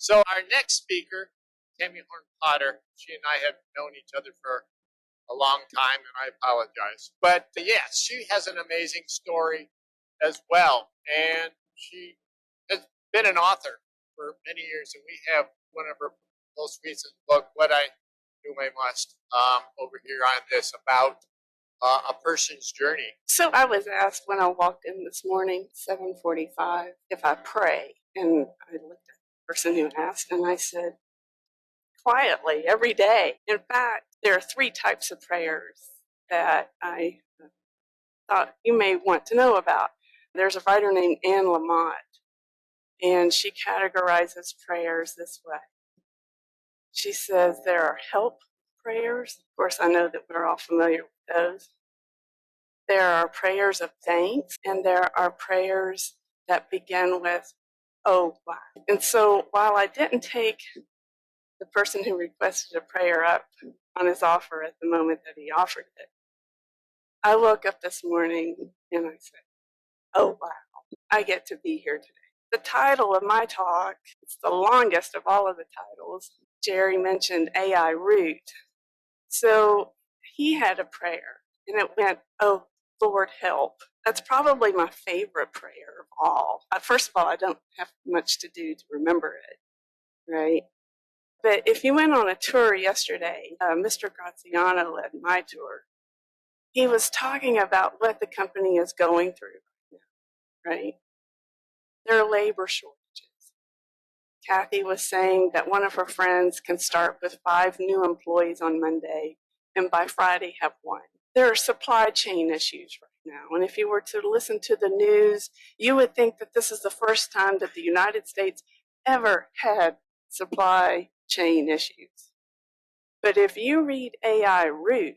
So our next speaker, Tammy Horn-Potter, she and I have known each other for a long time, and I apologize. But yes, she has an amazing story as well. And she has been an author for many years, and we have one of her most recent book, What I Do I Must, over here on this about a person's journey. So I was asked when I walked in this morning, 7:45, if I pray. And I looked at the person who asked, and I said, quietly, every day. In fact, there are 3 types of prayers that I thought you may want to know about. There's a writer named Anne Lamott, and she categorizes prayers this way. She says there are help prayers. Of course, I know that we're all familiar with those. There are prayers of thanks, and there are prayers that begin with, oh, wow. And so while I didn't take the person who requested a prayer up on his offer at the moment that he offered it, I woke up this morning and I said, oh, wow, I get to be here today. The title of my talk, it's the longest of all of the titles. Jerry mentioned AI root. So he had a prayer, and it went, oh, Lord, help. That's probably my favorite prayer of all. First of all, I don't have much to do to remember it, right? But if you went on a tour yesterday, Mr. Graziano led my tour. He was talking about what the company is going through right now, right? There are labor shortages. Kathy was saying that one of her friends can start with 5 new employees on Monday and by Friday have 1. There are supply chain issues right now. And if you were to listen to the news, you would think that this is the first time that the United States ever had supply chain issues. But if you read AI Root,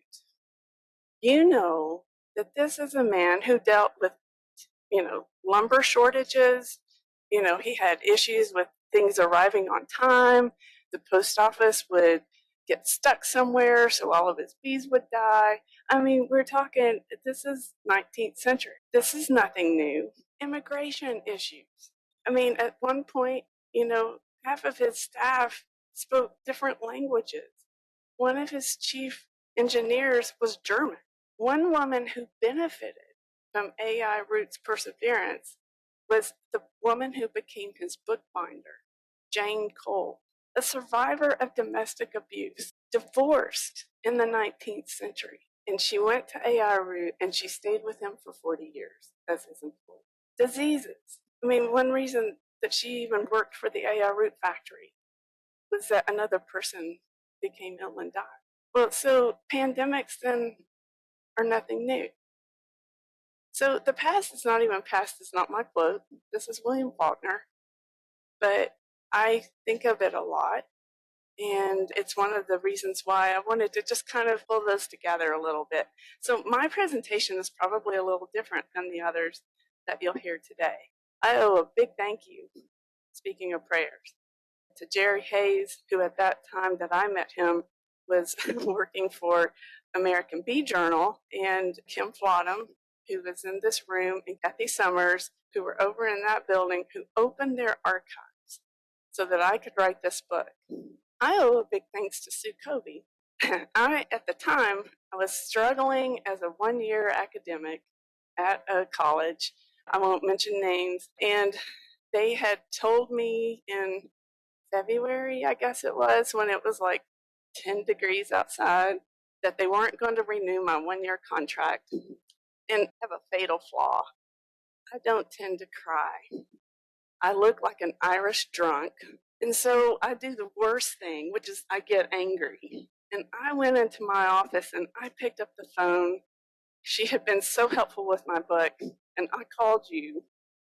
you know that this is a man who dealt with, lumber shortages. He had issues with things arriving on time. The post office would get stuck somewhere, so all of his bees would die. I mean, we're talking, this is 19th century. This is nothing new. Immigration issues. I mean, at one point, half of his staff spoke different languages. One of his chief engineers was German. One woman who benefited from AI Root's perseverance was the woman who became his bookbinder, Jane Cole, a survivor of domestic abuse, divorced in the 19th century. And she went to AI Root and she stayed with him for 40 years as his employee. Diseases. I mean, one reason that she even worked for the AI Root factory was that another person became ill and died. Well, so pandemics then are nothing new. So the past is not even past is not my quote. This is William Faulkner. But I think of it a lot. And it's one of the reasons why I wanted to just kind of pull those together a little bit. So my presentation is probably a little different than the others that you'll hear today. I owe a big thank you, speaking of prayers, to Jerry Hayes, who at that time that I met him was working for American Bee Journal, and Kim Flottam, who was in this room, and Kathy Summers, who were over in that building, who opened their archives so that I could write this book. I owe a big thanks to Sue Covey. At the time, I was struggling as a one-year academic at a college. I won't mention names. And they had told me in February, I guess it was, when it was like 10 degrees outside, that they weren't going to renew my one-year contract. And I have a fatal flaw. I don't tend to cry. I look like an Irish drunk. And so I do the worst thing, which is I get angry. And I went into my office and I picked up the phone. She had been so helpful with my book. And I called you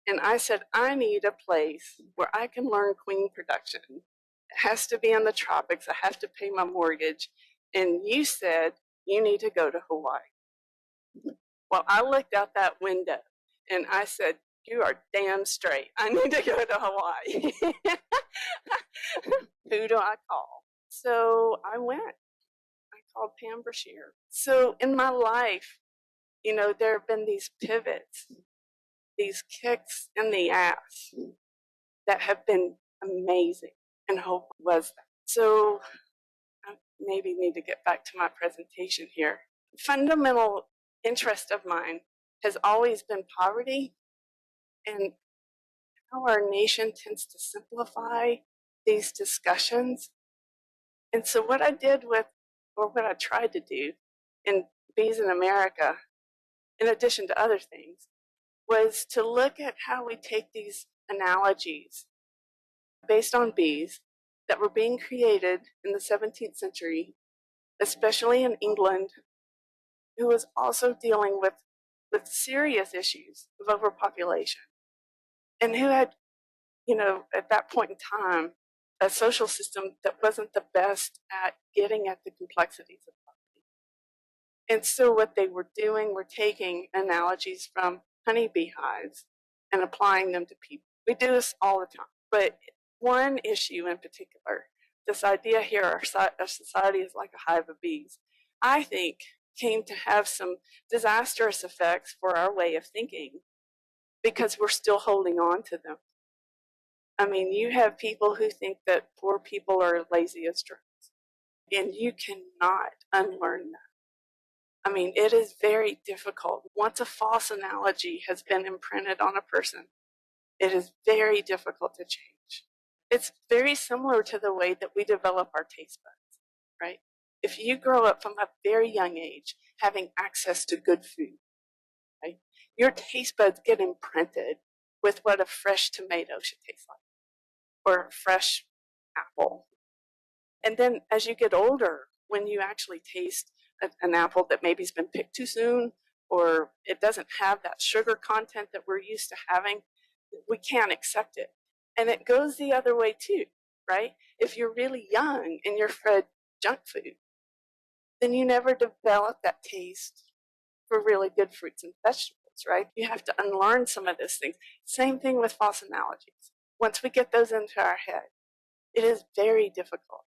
and I said, I need a place where I can learn queen production. It has to be in the tropics. I have to pay my mortgage. And you said, you need to go to Hawaii. Well, I looked out that window and I said, you are damn straight. I need to go to Hawaii. Who do I call? So I went. I called Pam Brashear. So in my life, there have been these pivots, these kicks in the ass that have been amazing. and hope was that. So I maybe need to get back to my presentation here. Fundamental interest of mine has always been poverty and how our nation tends to simplify these discussions. And so what I did with, or what I tried to do in Bees in America, in addition to other things, was to look at how we take these analogies based on bees that were being created in the 17th century, especially in England, who was also dealing with serious issues of overpopulation, and who had, at that point in time, a social system that wasn't the best at getting at the complexities of poverty. And so what they were doing were taking analogies from honeybee hives and applying them to people. We do this all the time. But one issue in particular, this idea here, our society is like a hive of bees, I think came to have some disastrous effects for our way of thinking because we're still holding on to them. I mean, you have people who think that poor people are lazy as drones, and you cannot unlearn that. I mean, it is very difficult. Once a false analogy has been imprinted on a person, it is very difficult to change. It's very similar to the way that we develop our taste buds, right? If you grow up from a very young age having access to good food, right, your taste buds get imprinted with what a fresh tomato should taste like, or a fresh apple. And then as you get older, when you actually taste an apple that maybe has been picked too soon, or it doesn't have that sugar content that we're used to having, we can't accept it. And it goes the other way too, right? If you're really young and you're fed junk food, then you never develop that taste for really good fruits and vegetables, right? You have to unlearn some of those things. Same thing with false analogies. Once we get those into our head, it is very difficult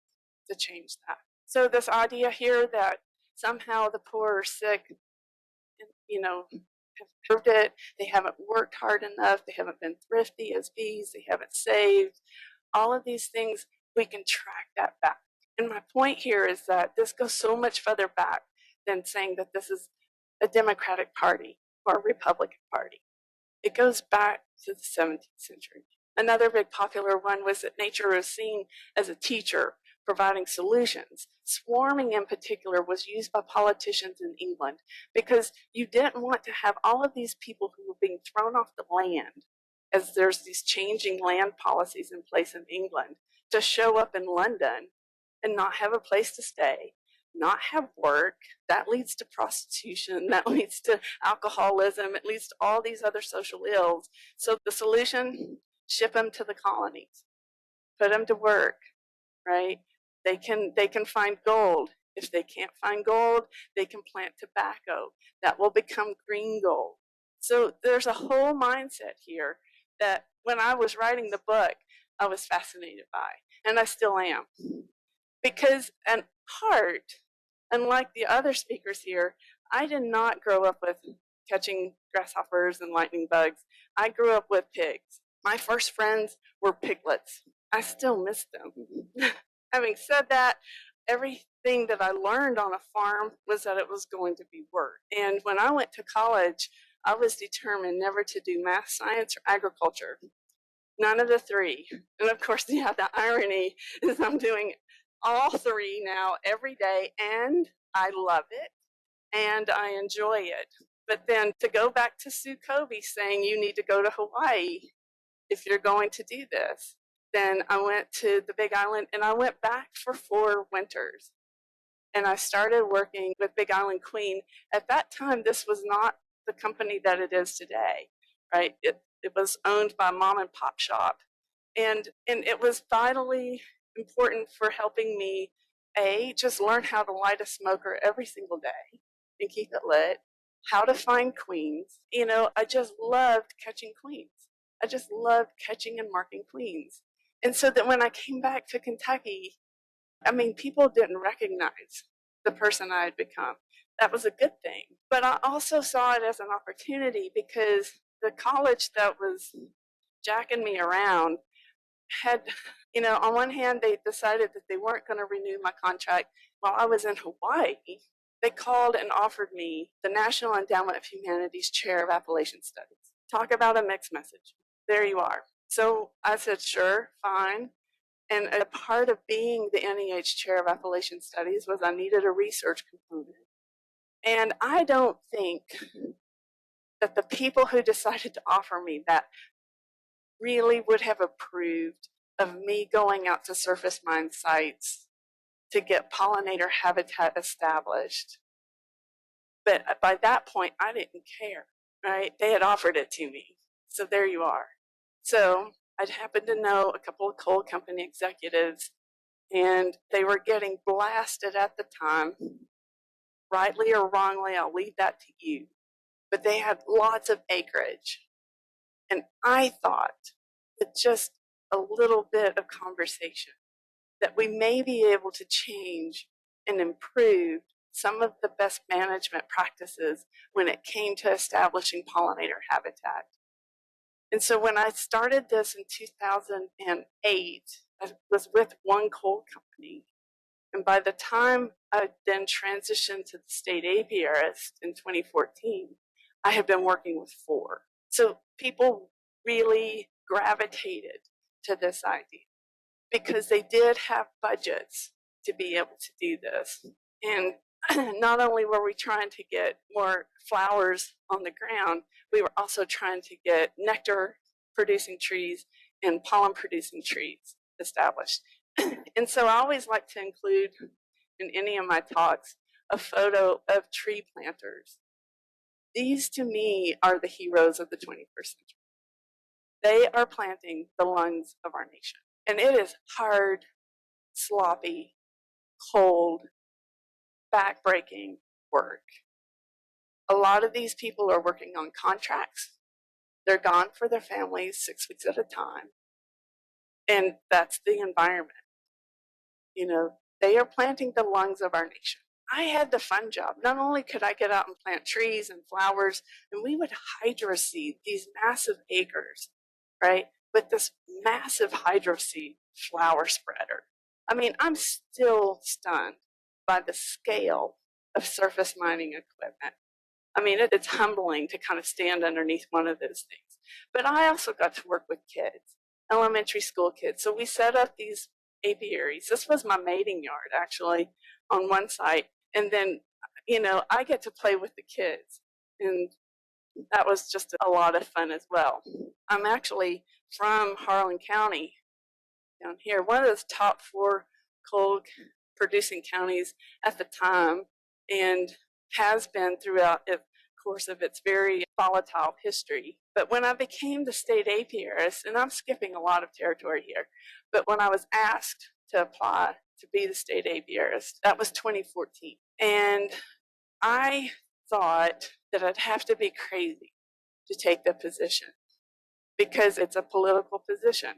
to change that. So this idea here that somehow the poor are sick, have proved it, they haven't worked hard enough, they haven't been thrifty as bees, they haven't saved, all of these things, we can track that back. And my point here is that this goes so much further back than saying that this is a Democratic Party or a Republican Party. It goes back to the 17th century. Another big popular one was that nature was seen as a teacher providing solutions. Swarming in particular was used by politicians in England because you didn't want to have all of these people who were being thrown off the land, as there's these changing land policies in place in England, to show up in London and not have a place to stay, not have work. That leads to prostitution, that leads to alcoholism, it leads to all these other social ills. So the solution, ship them to the colonies, put them to work, right? They can find gold. If they can't find gold, they can plant tobacco. That will become green gold. So there's a whole mindset here that when I was writing the book, I was fascinated by, and I still am. Because at heart, unlike the other speakers here, I did not grow up with catching grasshoppers and lightning bugs. I grew up with pigs. My first friends were piglets. I still miss them. Having said that, everything that I learned on a farm was that it was going to be work. And when I went to college, I was determined never to do math, science, or agriculture. None of the three. And of course, the irony is I'm doing all three now every day, and I love it and I enjoy it. But then to go back to Sue Covey saying you need to go to Hawaii if you're going to do this, then I went to the Big Island, and I went back for 4 winters. And I started working with Big Island Queen. At that time, this was not the company that it is today, right? It was owned by a mom and pop shop. And it was vitally important for helping me, just learn how to light a smoker every single day and keep it lit, how to find queens. I just loved catching queens. I just loved catching and marking queens. And so that when I came back to Kentucky, people didn't recognize the person I had become. That was a good thing. But I also saw it as an opportunity because the college that was jacking me around had, on one hand, they decided that they weren't going to renew my contract while I was in Hawaii. They called and offered me the National Endowment of Humanities Chair of Appalachian Studies. Talk about a mixed message. There you are. So I said, sure, fine. And a part of being the NEH Chair of Appalachian Studies was I needed a research component. And I don't think that the people who decided to offer me that really would have approved of me going out to surface mine sites to get pollinator habitat established. But by that point, I didn't care, right? They had offered it to me. So there you are. So I happened to know a couple of coal company executives, and they were getting blasted at the time. Rightly or wrongly, I'll leave that to you. But they had lots of acreage. And I thought that just a little bit of conversation, that we may be able to change and improve some of the best management practices when it came to establishing pollinator habitat. And so when I started this in 2008, I was with one coal company. And by the time I then transitioned to the state apiarist in 2014, I had been working with 4. So people really gravitated to this idea because they did have budgets to be able to do this. And not only were we trying to get more flowers on the ground, we were also trying to get nectar producing trees and pollen producing trees established. And so I always like to include in any of my talks a photo of tree planters. These to me are the heroes of the 21st century. They are planting the lungs of our nation. And it is hard, sloppy, cold, backbreaking work. A lot of these people are working on contracts. They're gone for their families 6 weeks at a time. And that's the environment. They are planting the lungs of our nation. I had the fun job. Not only could I get out and plant trees and flowers, and we would hydroseed these massive acres, right, with this massive hydroseed flower spreader. I mean, I'm still stunned by the scale of surface mining equipment. I mean, it's humbling to kind of stand underneath one of those things. But I also got to work with kids, elementary school kids. So we set up these apiaries. This was my mating yard, actually, on one site. And then, I get to play with the kids. And that was just a lot of fun as well. I'm actually from Harlan County down here, one of those top 4 coal producing counties at the time, and has been throughout the course of its very volatile history. But when I became the state apiarist, and I'm skipping a lot of territory here, but when I was asked to apply to be the state apiarist, that was 2014. And I thought that I'd have to be crazy to take the position because it's a political position.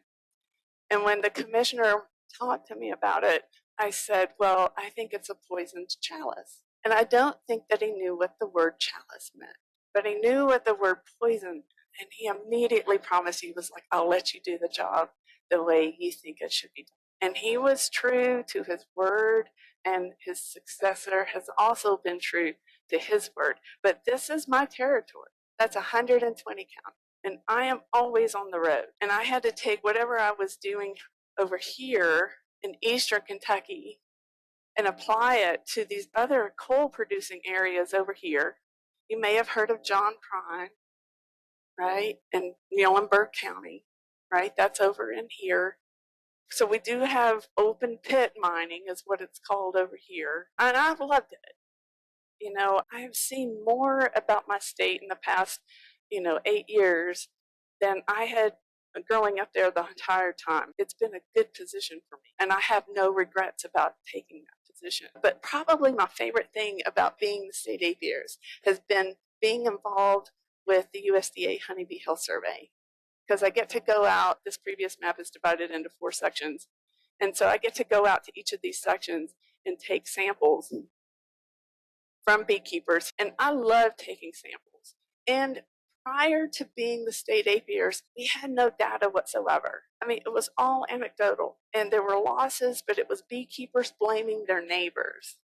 And when the commissioner talked to me about it, I said, well, I think it's a poisoned chalice. And I don't think that he knew what the word chalice meant, but he knew what the word poison. And he immediately promised, he was like, I'll let you do the job the way you think it should be done. And he was true to his word, and his successor has also been true to his word. But this is my territory. That's 120 counties. And I am always on the road. And I had to take whatever I was doing over here in eastern Kentucky and apply it to these other coal producing areas over here. You may have heard of John Prine, right? In Muhlenberg County, right? That's over in here. So we do have open pit mining is what it's called over here. And I've loved it. I've seen more about my state in the past, 8 years than I had growing up there the entire time. It's been a good position for me, and I have no regrets about taking that position. But probably my favorite thing about being the state apiarist has been being involved with the USDA Honeybee Health Survey, because I get to go out. This previous map is divided into 4 sections, and so I get to go out to each of these sections and take samples from beekeepers, and I love taking samples. And prior to being the state apiarist, we had no data whatsoever. I mean, it was all anecdotal, and there were losses, but it was beekeepers blaming their neighbors.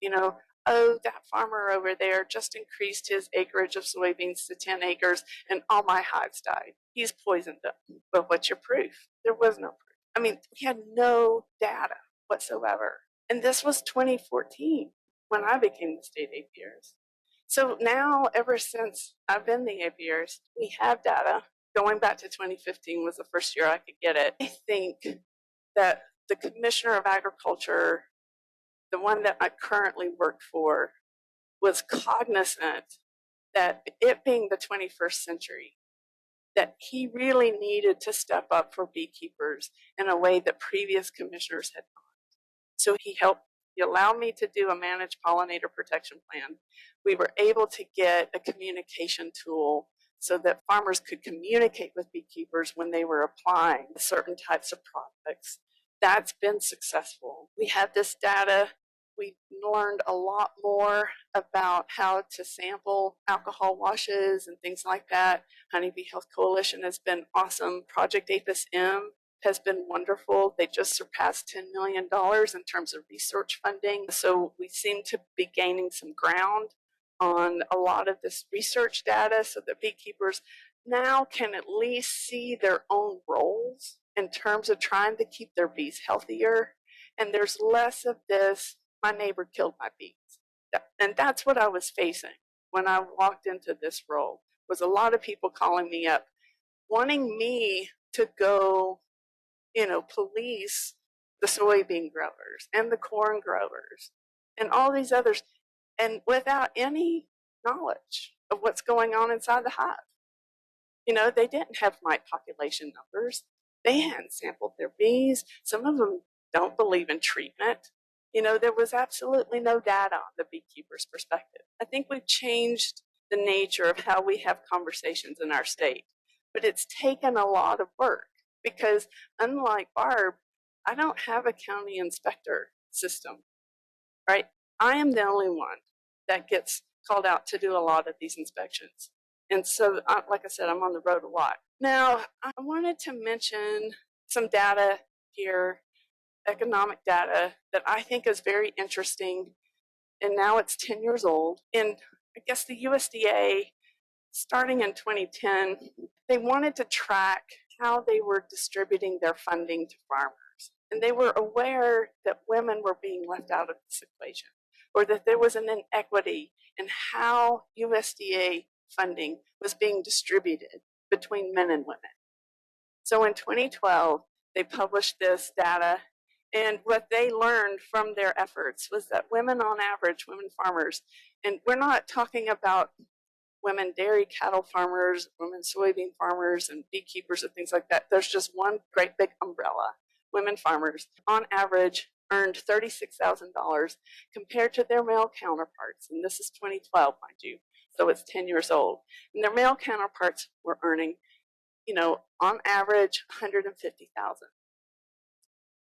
You know, oh, that farmer over there just increased his acreage of soybeans to 10 acres, and all my hives died. He's poisoned them. But what's your proof? There was no proof. I mean, we had no data whatsoever. And this was 2014 when I became the state apiarist. So now, ever since I've been the apiarist, we have data. Going back to 2015 was the first year I could get it. I think that the Commissioner of Agriculture, the one that I currently work for, was cognizant that it being the 21st century, that he really needed to step up for beekeepers in a way that previous commissioners had not. So he allowed me to do a managed pollinator protection plan. We were able to get a communication tool so that farmers could communicate with beekeepers when they were applying certain types of products. That's been successful. We have this data. We learned a lot more about how to sample alcohol washes and things like that. Honeybee Health Coalition has been awesome. Project Apis M has been wonderful. They just surpassed $10 million in terms of research funding. So we seem to be gaining some ground on a lot of this research data so that beekeepers now can at least see their own roles in terms of trying to keep their bees healthier. And there's less of this, my neighbor killed my bees. And that's what I was facing when I walked into this role, was a lot of people calling me up, wanting me to go, police the soybean growers and the corn growers and all these others, and without any knowledge of what's going on inside the hive. They didn't have mite population numbers. They hadn't sampled their bees. Some of them don't believe in treatment. There was absolutely no data on the beekeeper's perspective. I think we've changed the nature of how we have conversations in our state, but it's taken a lot of work because, unlike Barb, I don't have a county inspector system, right? I am the only one that gets called out to do a lot of these inspections. And so, like I said, I'm on the road a lot. Now, I wanted to mention some data here, economic data, that I think is very interesting. And now it's 10 years old. And I guess the USDA, starting in 2010, they wanted to track how they were distributing their funding to farmers. And they were aware that women were being left out of this equation, or that there was an inequity in how USDA funding was being distributed between men and women. So in 2012, they published this data, and what they learned from their efforts was that women on average, women farmers, and we're not talking about women dairy cattle farmers, women soybean farmers, and beekeepers and things like that. There's just one great big umbrella. Women farmers, on average, earned $36,000 compared to their male counterparts. And this is 2012, mind you, so it's 10 years old. And their male counterparts were earning, on average, $150,000.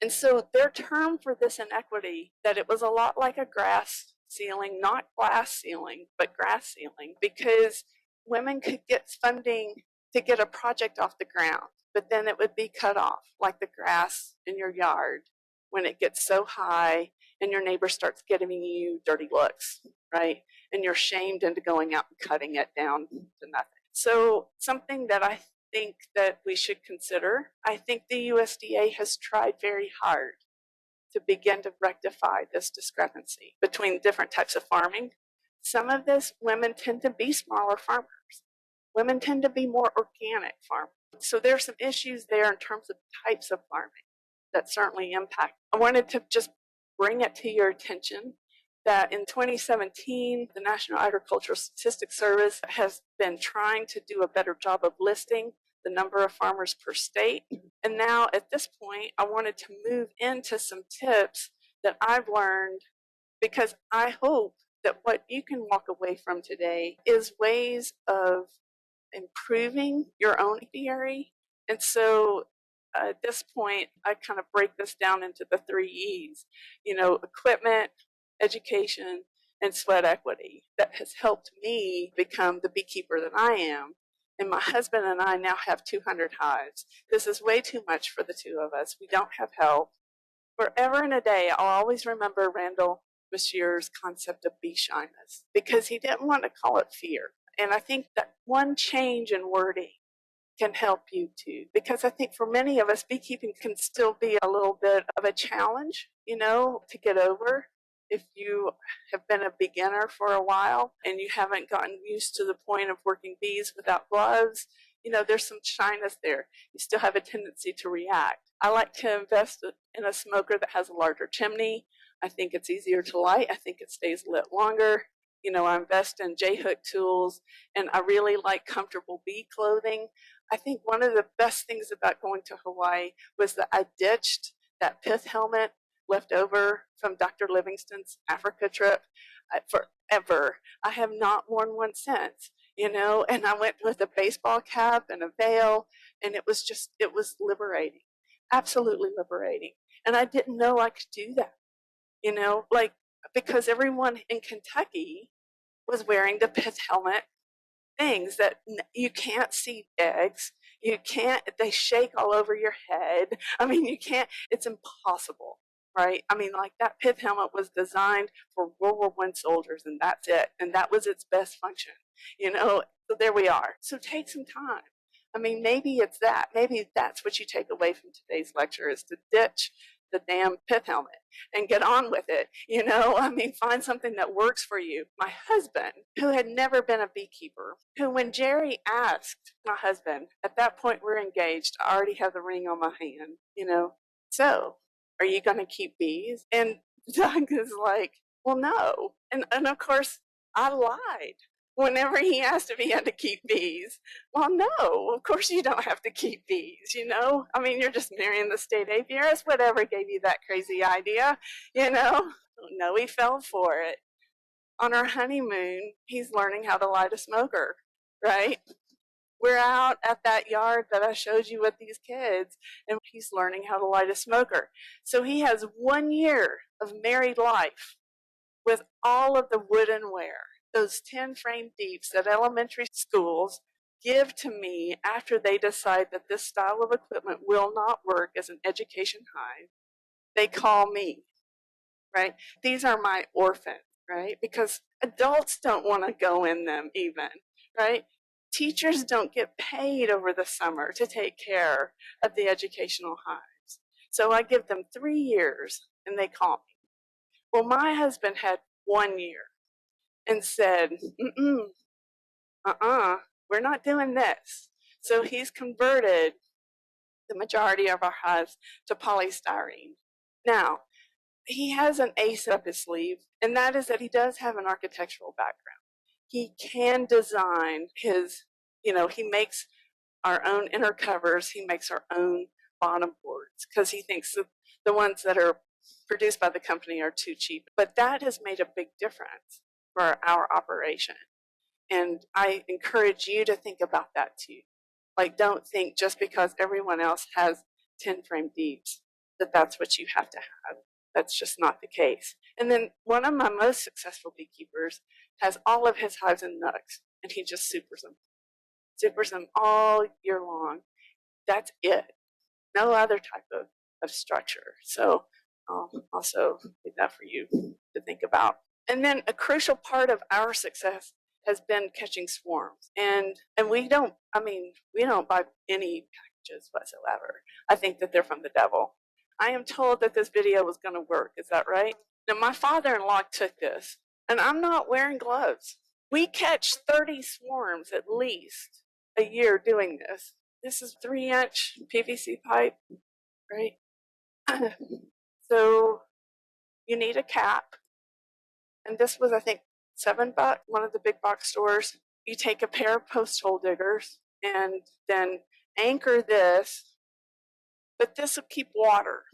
And so their term for this inequity, that it was a lot like a grass ceiling, not glass ceiling, but grass ceiling, because women could get funding to get a project off the ground, but then it would be cut off, like the grass in your yard when it gets so high and your neighbor starts giving you dirty looks, right? And you're shamed into going out and cutting it down to nothing. So something that I think that we should consider, I think the USDA has tried very hard to begin to rectify this discrepancy between different types of farming. Some of this, women tend to be smaller farmers. Women tend to be more organic farmers. So there's some issues there in terms of types of farming that certainly impact. I wanted to just bring it to your attention that in 2017, the National Agricultural Statistics Service has been trying to do a better job of listing the number of farmers per state. And now at this point, I wanted to move into some tips that I've learned, because I hope that what you can walk away from today is ways of improving your own apiary. And so at this point, I kind of break this down into the 3 E's, equipment, education, and sweat equity, that has helped me become the beekeeper that I am. And my husband and I now have 200 hives. This is way too much for the two of us. We don't have help. Forever and a day, I'll always remember Randall Bashir's concept of bee shyness because he didn't want to call it fear. And I think that one change in wording can help you too. Because I think for many of us, beekeeping can still be a little bit of a challenge, to get over. If you have been a beginner for a while and you haven't gotten used to the point of working bees without gloves, there's some shyness there. You still have a tendency to react. I like to invest in a smoker that has a larger chimney. I think it's easier to light. I think it stays lit longer. I invest in J-hook tools, and I really like comfortable bee clothing. I think one of the best things about going to Hawaii was that I ditched that pith helmet left over from Dr. Livingston's Africa trip forever. I have not worn one since, and I went with a baseball cap and a veil, and it was liberating, absolutely liberating. And I didn't know I could do that, because everyone in Kentucky was wearing the pith helmet things that you can't see eggs. You can't, they shake all over your head. I mean, you can't, it's impossible, right? I mean, like that pith helmet was designed for World War I soldiers, and that's it. And that was its best function, So there we are. So take some time. I mean, maybe it's that. Maybe that's what you take away from today's lecture is to ditch the damn pith helmet and get on with it. I mean, find something that works for you. My husband, who had never been a beekeeper, who when Jerry asked my husband, at that point we're engaged, I already have the ring on my hand, so are you going to keep bees? And Doug is like, well, no. And of course, I lied. Whenever he asked if he had to keep bees, well, no, of course you don't have to keep bees, I mean, you're just marrying the state apiarist. Whatever gave you that crazy idea, No, he fell for it. On our honeymoon, he's learning how to light a smoker, right? We're out at that yard that I showed you with these kids, and he's learning how to light a smoker. So he has 1 year of married life with all of the woodenware, those 10 frame deeps that elementary schools give to me after they decide that this style of equipment will not work as an education hive. They call me, right? These are my orphans, right? Because adults don't want to go in them even, right? Teachers don't get paid over the summer to take care of the educational hives. So I give them 3 years and they call me. Well, my husband had 1 year and said, we're not doing this. So he's converted the majority of our hives to polystyrene. Now, he has an ace up his sleeve, and that is that he does have an architectural background. He can design he makes our own inner covers, he makes our own bottom boards, because he thinks that the ones that are produced by the company are too cheap. But that has made a big difference for our operation. And I encourage you to think about that too. Like, don't think just because everyone else has 10 frame deeps that that's what you have to have. That's just not the case. And then one of my most successful beekeepers has all of his hives in nooks, and he just supers them all year long. That's it. No other type of structure. So also leave that for you to think about. And then a crucial part of our success has been catching swarms. And we don't buy any packages whatsoever. I think that they're from the devil. I am told that this video was going to work. Is that right? Now, my father-in-law took this, and I'm not wearing gloves. We catch 30 swarms at least a year doing this. This is 3-inch PVC pipe, right? So you need a cap. And this was, I think, $7, one of the big box stores. You take a pair of post hole diggers and then anchor this, but this will keep water.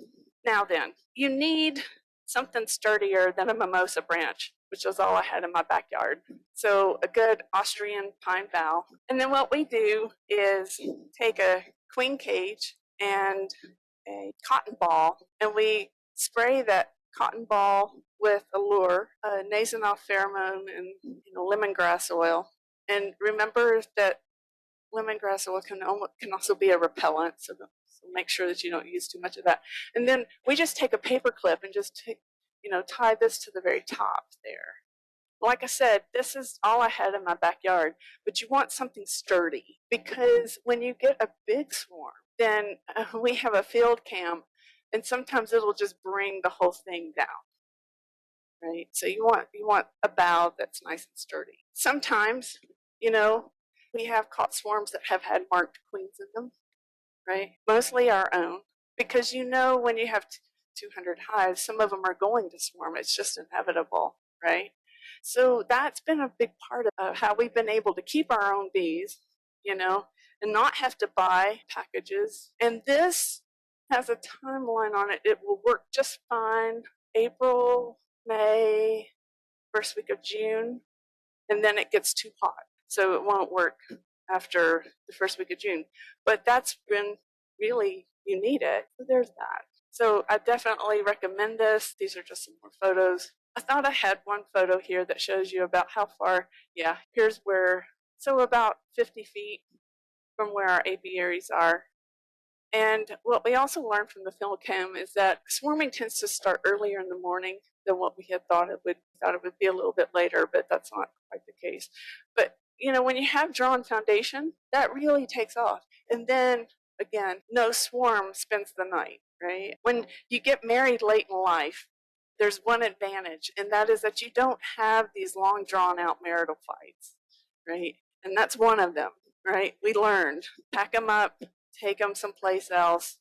Now then, you need something sturdier than a mimosa branch, which was all I had in my backyard. So a good Austrian pine bough. And then what we do is take a queen cage and a cotton ball, and we spray that cotton ball with a lure, Nasonex pheromone, and lemongrass oil. And remember that lemongrass oil can also be a repellent, so make sure that you don't use too much of that. And then we just take a paper clip and just tie this to the very top there. Like I said, this is all I had in my backyard, but you want something sturdy, because when you get a big swarm, then we have a field cam, and sometimes it'll just bring the whole thing down. Right? So you want a bough that's nice and sturdy. Sometimes, we have caught swarms that have had marked queens in them, right? Mostly our own, because when you have 200 hives, some of them are going to swarm. It's just inevitable, right? So that's been a big part of how we've been able to keep our own bees, and not have to buy packages. And this has a timeline on it. It will work just fine April, May, first week of June, and then it gets too hot. So it won't work after the first week of June. But that's when really you need it. So there's that. So I definitely recommend this. These are just some more photos. I thought I had one photo here that shows you about how far. Yeah, here's where, so about 50 feet from where our apiaries are. And what we also learned from the field cam is that swarming tends to start earlier in the morning than what we had thought it would. Thought it would be a little bit later, but that's not quite the case. But when you have drawn foundation, that really takes off. And then again, no swarm spends the night, right? When you get married late in life, there's one advantage, and that is that you don't have these long drawn out marital fights, right? And that's one of them, right? We learned, pack them up, take them someplace else.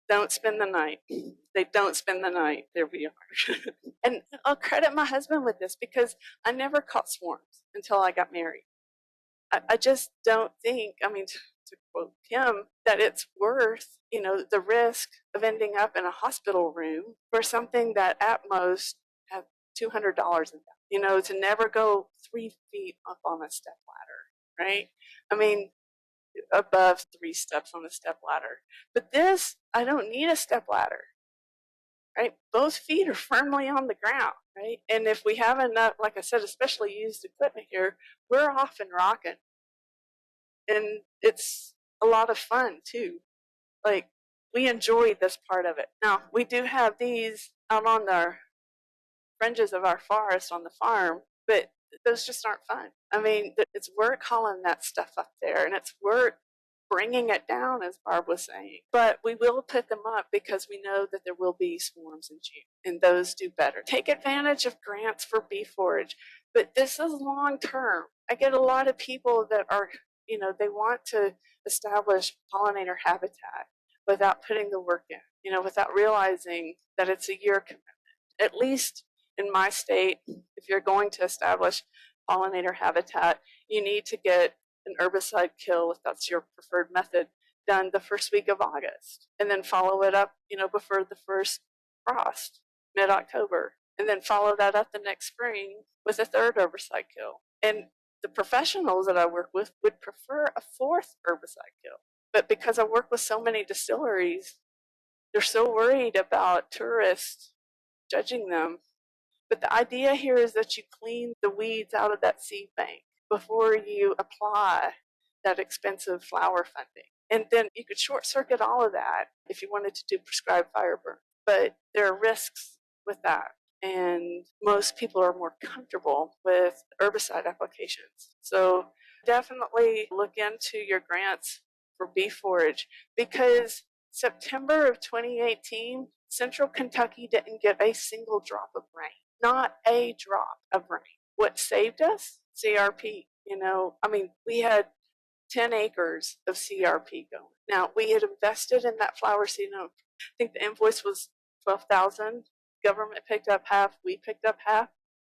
Don't spend the night. They don't spend the night. There we are. And I'll credit my husband with this, because I never caught swarms until I got married. I just don't think, to quote him, that it's worth, the risk of ending up in a hospital room for something that at most have $200 in that, to never go 3 feet up on a step ladder, right? Above 3 steps on a step ladder. But this, I don't need a step ladder, right? Both feet are firmly on the ground, right? And if we have enough, like I said, especially used equipment here, we're off and rocking. And it's a lot of fun too. Like, we enjoy this part of it. Now, we do have these out on the fringes of our forest on the farm, but those just aren't fun. It's work hauling that stuff up there, and it's work bringing it down, as Barb was saying. But we will put them up because we know that there will be swarms in June, and those do better. Take advantage of grants for bee forage, but this is long term. I get a lot of people that are, they want to establish pollinator habitat without putting the work in, without realizing that it's a year commitment. At least in my state, if you're going to establish pollinator habitat, you need to get an herbicide kill, if that's your preferred method, done the first week of August, and then follow it up, before the first frost, mid-October, and then follow that up the next spring with a third herbicide kill. And the professionals that I work with would prefer a fourth herbicide kill. But because I work with so many distilleries, they're so worried about tourists judging them. But the idea here is that you clean the weeds out of that seed bank before you apply that expensive flower funding. And then you could short circuit all of that if you wanted to do prescribed fire burn. But there are risks with that. And most people are more comfortable with herbicide applications. So definitely look into your grants for bee forage, because September of 2018, Central Kentucky didn't get a single drop of rain. Not a drop of rain. What saved us? CRP. We had 10 acres of CRP going. Now, we had invested in that flower seed. I think the invoice was $12,000. Government picked up half. We picked up half.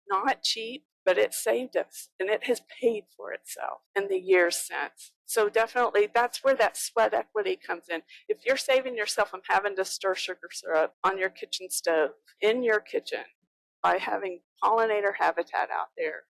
Not cheap, but it saved us, and it has paid for itself in the years since. So definitely, that's where that sweat equity comes in. If you're saving yourself from having to stir sugar syrup on your kitchen stove, in your kitchen, by having pollinator habitat out there,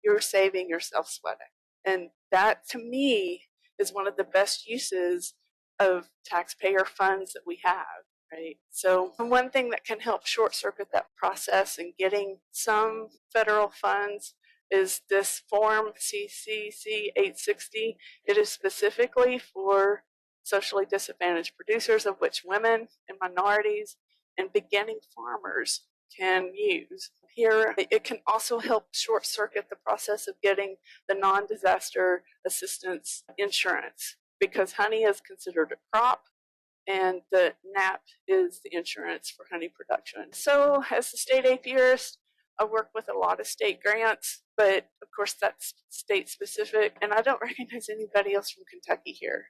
you're saving yourself sweating. And that, to me, is one of the best uses of taxpayer funds that we have, right? So one thing that can help short circuit that process and getting some federal funds is this form CCC 860. It is specifically for socially disadvantaged producers, of which women and minorities and beginning farmers can use. Here, it can also help short circuit the process of getting the non-disaster assistance insurance, because honey is considered a crop and the NAP is the insurance for honey production. So as the state apiarist, I work with a lot of state grants, but of course that's state specific, and I don't recognize anybody else from Kentucky here.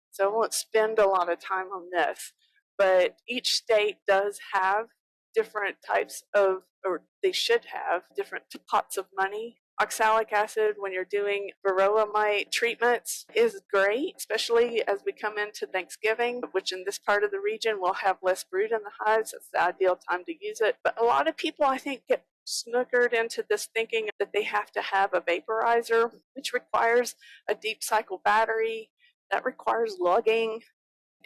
So I won't spend a lot of time on this, but each state does have different types of, or they should have different pots of money. Oxalic acid, when you're doing varroa mite treatments, is great, especially as we come into Thanksgiving, which in this part of the region will have less brood in the hives. It's the ideal time to use it. But a lot of people, I think, get snookered into this thinking that they have to have a vaporizer, which requires a deep cycle battery, that requires lugging,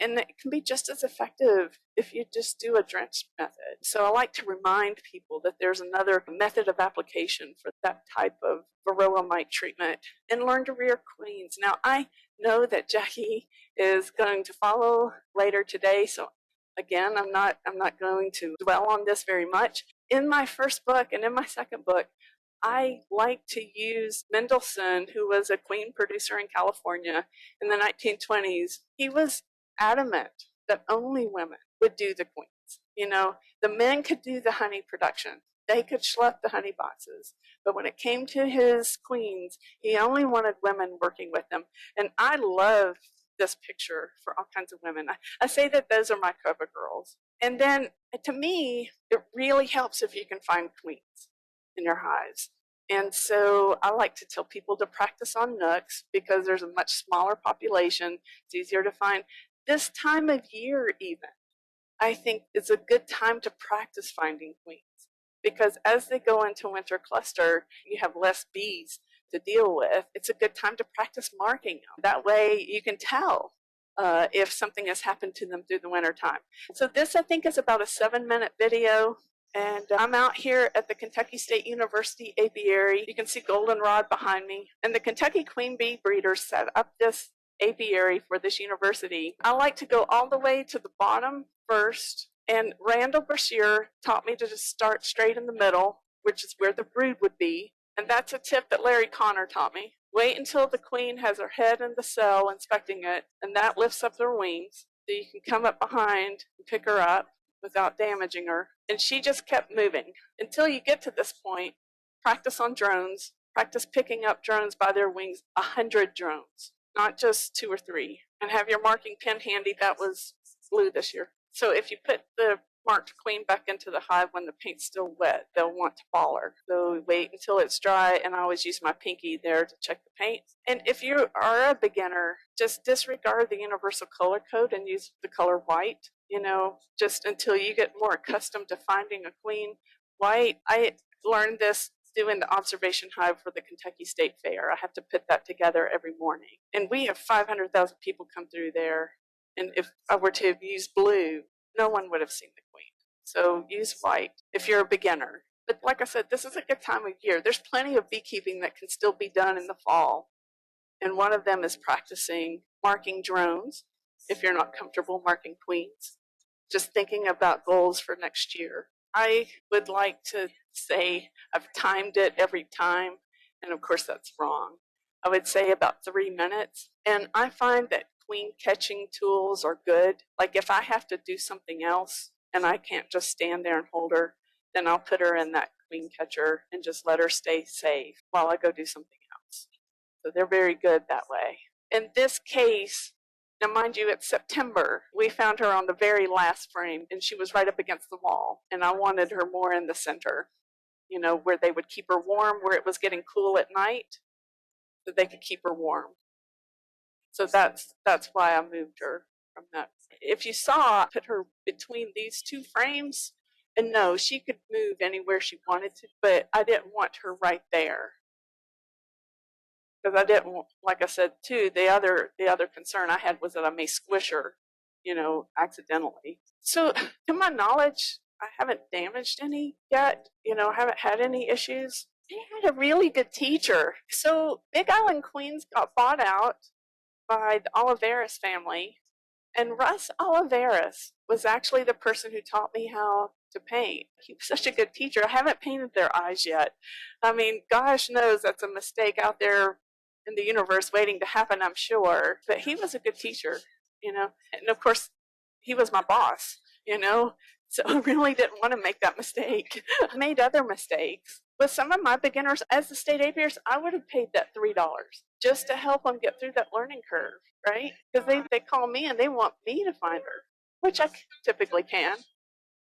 and it can be just as effective if you just do a drench method. So I like to remind people that there's another method of application for that type of varroa mite treatment, and learn to rear queens. Now, I know that Jackie is going to follow later today, so again, I'm not going to dwell on this very much. In my first book and in my second book, I like to use Mendelssohn, who was a queen producer in California in the 1920s. He was adamant that only women would do the queens. You know, the men could do the honey production. They could schlep the honey boxes. But when it came to his queens, he only wanted women working with them. And I love this picture for all kinds of women. I say that those are my cover girls. And then to me, it really helps if you can find queens in your hives. And so I like to tell people to practice on nooks because there's a much smaller population. It's easier to find. This time of year, even, I think it's a good time to practice finding queens, because as they go into winter cluster, you have less bees to deal with. It's a good time to practice marking them. That way you can tell if something has happened to them through the winter time. So this, I think, is about a 7-minute video. And I'm out here at the Kentucky State University apiary. You can see goldenrod behind me. And the Kentucky queen bee breeders set up this apiary for this university. I like to go all the way to the bottom first. And Randall Brashear taught me to just start straight in the middle, which is where the brood would be. And that's a tip that Larry Connor taught me. Wait until the queen has her head in the cell inspecting it, and that lifts up their wings. So you can come up behind and pick her up without damaging her. And she just kept moving. Until you get to this point, practice on drones. Practice picking up drones by their wings, 100 drones, not just 2 or 3. And have your marking pen handy. That was blue this year. So if you put the marked queen back into the hive when the paint's still wet, they'll want to ball her. So wait until it's dry, and I always use my pinky there to check the paint. And if you are a beginner, just disregard the universal color code and use the color white, just until you get more accustomed to finding a queen. White, I learned this doing the observation hive for the Kentucky State Fair. I have to put that together every morning. And we have 500,000 people come through there. And if I were to have used blue, no one would have seen the queen. So use white if you're a beginner. But like I said, this is a good time of year. There's plenty of beekeeping that can still be done in the fall. And one of them is practicing marking drones if you're not comfortable marking queens. Just thinking about goals for next year. I would like to say I've timed it every time, and of course that's wrong. I would say about 3 minutes. And I find that queen catching tools are good. Like if I have to do something else and I can't just stand there and hold her, then I'll put her in that queen catcher and just let her stay safe while I go do something else. So they're very good that way. In this case, now mind you, it's September. We found her on the very last frame and she was right up against the wall. And I wanted her more in the center, where they would keep her warm, where it was getting cool at night, so they could keep her warm. So that's why I moved her from that. If you saw, I put her between these 2 frames, and no, she could move anywhere she wanted to, but I didn't want her right there. Because I didn't want, like I said too, the other concern I had was that I may squish her, accidentally. So to my knowledge, I haven't damaged any yet, I haven't had any issues. they had a really good teacher. So Big Island Queens got bought out by the Oliveris family, and Russ Oliveris was actually the person who taught me how to paint. He was such a good teacher. I haven't painted their eyes yet. I mean, gosh knows that's a mistake out there in the universe waiting to happen, I'm sure. But he was a good teacher, you know. And of course, he was my boss, you know. So I really didn't want to make that mistake. I made other mistakes. With some of my beginners, as the state apiarist, I would have paid that $3 just to help them get through that learning curve, right? Because they call me and they want me to find her, which I typically can,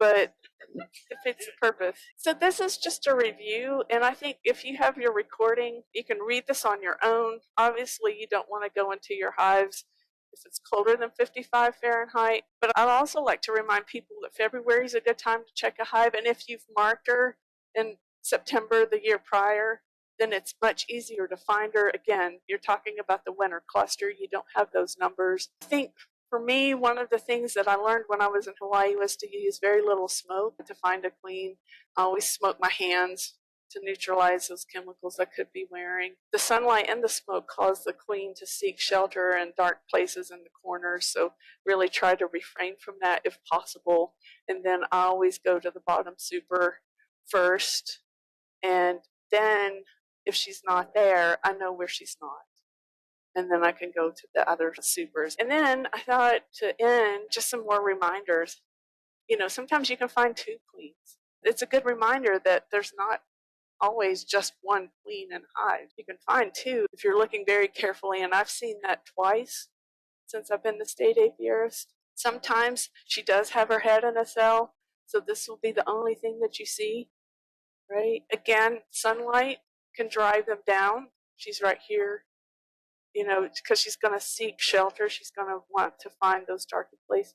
but it fits the purpose. So this is just a review, and I think if you have your recording, you can read this on your own. Obviously, you don't want to go into your hives if it's colder than 55 Fahrenheit, but I'd also like to remind people that February is a good time to check a hive, and if you've marked her in September the year prior, then it's much easier to find her. Again, you're talking about the winter cluster. You don't have those numbers. I think for me, one of the things that I learned when I was in Hawaii was to use very little smoke to find a queen. I always smoke my hands to neutralize those chemicals I could be wearing. The sunlight and the smoke cause the queen to seek shelter in dark places in the corners, so really try to refrain from that if possible. And then I always go to the bottom super first, and then if she's not there, I know where she's not. And then I can go to the other supers. And then I thought to end just some more reminders. You know, sometimes you can find two queens. It's a good reminder that there's not always just one queen in a hive. You can find two if you're looking very carefully, and I've seen that twice since I've been the state apiarist. Sometimes she does have her head in a cell, so this will be the only thing that you see, right? Again, sunlight can drive them down. She's right here, you know, because she's going to seek shelter. She's going to want to find those darker places.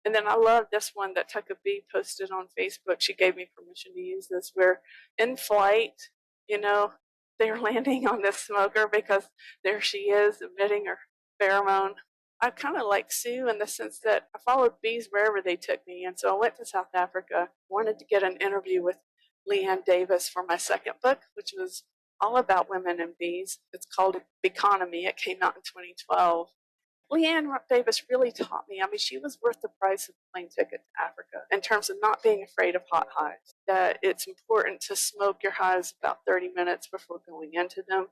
And then I love this one that Tucka B posted on Facebook. She gave me permission to use this, where in flight, you know, they're landing on this smoker because there she is emitting her pheromone. I kind of like Sue in the sense that I followed bees wherever they took me. And so I went to South Africa, wanted to get an interview with Leanne Davis for my second book, which was all about women and bees. It's called Beekeeping. It came out in 2012. Leanne Davis really taught me. I mean, she was worth the price of a plane ticket to Africa in terms of not being afraid of hot hives. That it's important to smoke your hives about 30 minutes before going into them.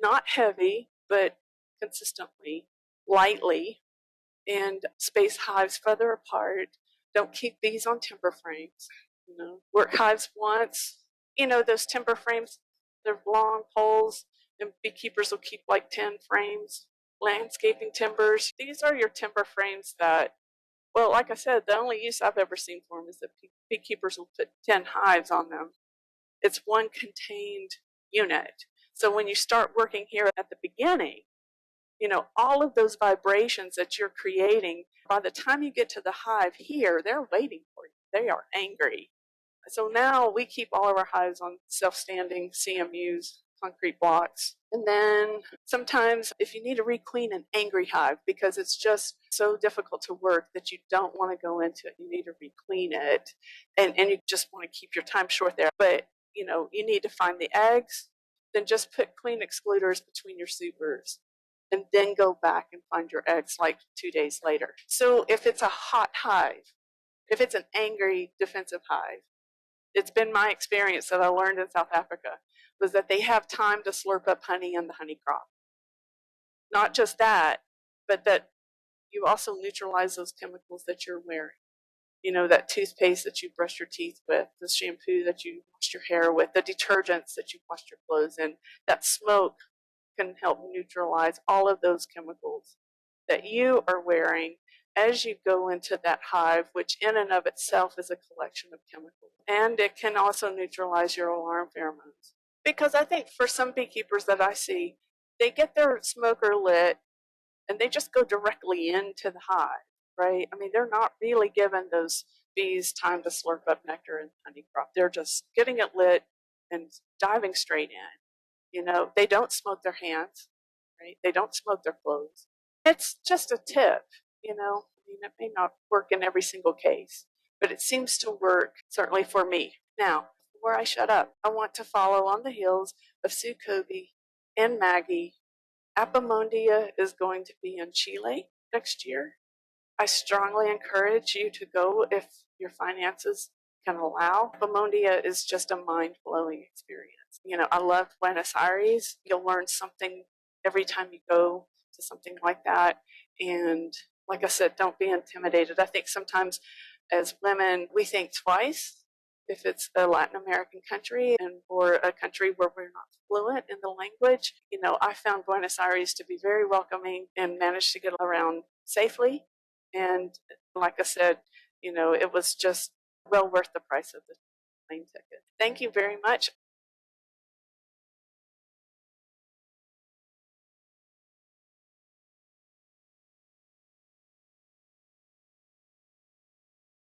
Not heavy, but consistently, lightly, and space hives further apart. Don't keep bees on timber frames. You know, work hives once. You know, those timber frames, they're long poles, and beekeepers will keep like 10 frames. Landscaping timbers. These are your timber frames that, well, like I said, the only use I've ever seen for them is that beekeepers will put 10 hives on them. It's one contained unit. So when you start working here at the beginning, you know, all of those vibrations that you're creating, by the time you get to the hive here, they're waiting for you. They are angry. So now we keep all of our hives on self-standing CMUs, concrete blocks. And then sometimes if you need to requeen an angry hive because it's just so difficult to work that you don't want to go into it, you need to requeen it, and you just want to keep your time short there. But you know, you need to find the eggs, then just put queen excluders between your supers, and then go back and find your eggs like 2 days later. So if it's a hot hive, if it's an angry defensive hive, it's been my experience that I learned in South Africa was that they have time to slurp up honey in the honey crop. Not just that, but that you also neutralize those chemicals that you're wearing. You know, that toothpaste that you brush your teeth with, the shampoo that you wash your hair with, the detergents that you wash your clothes in, that smoke can help neutralize all of those chemicals that you are wearing as you go into that hive, which in and of itself is a collection of chemicals. And it can also neutralize your alarm pheromones. Because I think for some beekeepers that I see, they get their smoker lit and they just go directly into the hive, right? I mean, they're not really giving those bees time to slurp up nectar and honey crop. They're just getting it lit and diving straight in. You know, they don't smoke their hands, right? They don't smoke their clothes. It's just a tip, you know. I mean, it may not work in every single case, but it seems to work certainly for me. Now, where I shut up. I want to follow on the heels of Sue Kobe and Maggie. Apimondia is going to be in Chile next year. I strongly encourage you to go if your finances can allow. Apimondia is just a mind-blowing experience. You know, I love Buenos Aires. You'll learn something every time you go to something like that. And like I said, don't be intimidated. I think sometimes as women, we think twice if it's a Latin American country and or a country where we're not fluent in the language. You know, I found Buenos Aires to be very welcoming and managed to get around safely. And like I said, you know, it was just well worth the price of the plane ticket. Thank you very much.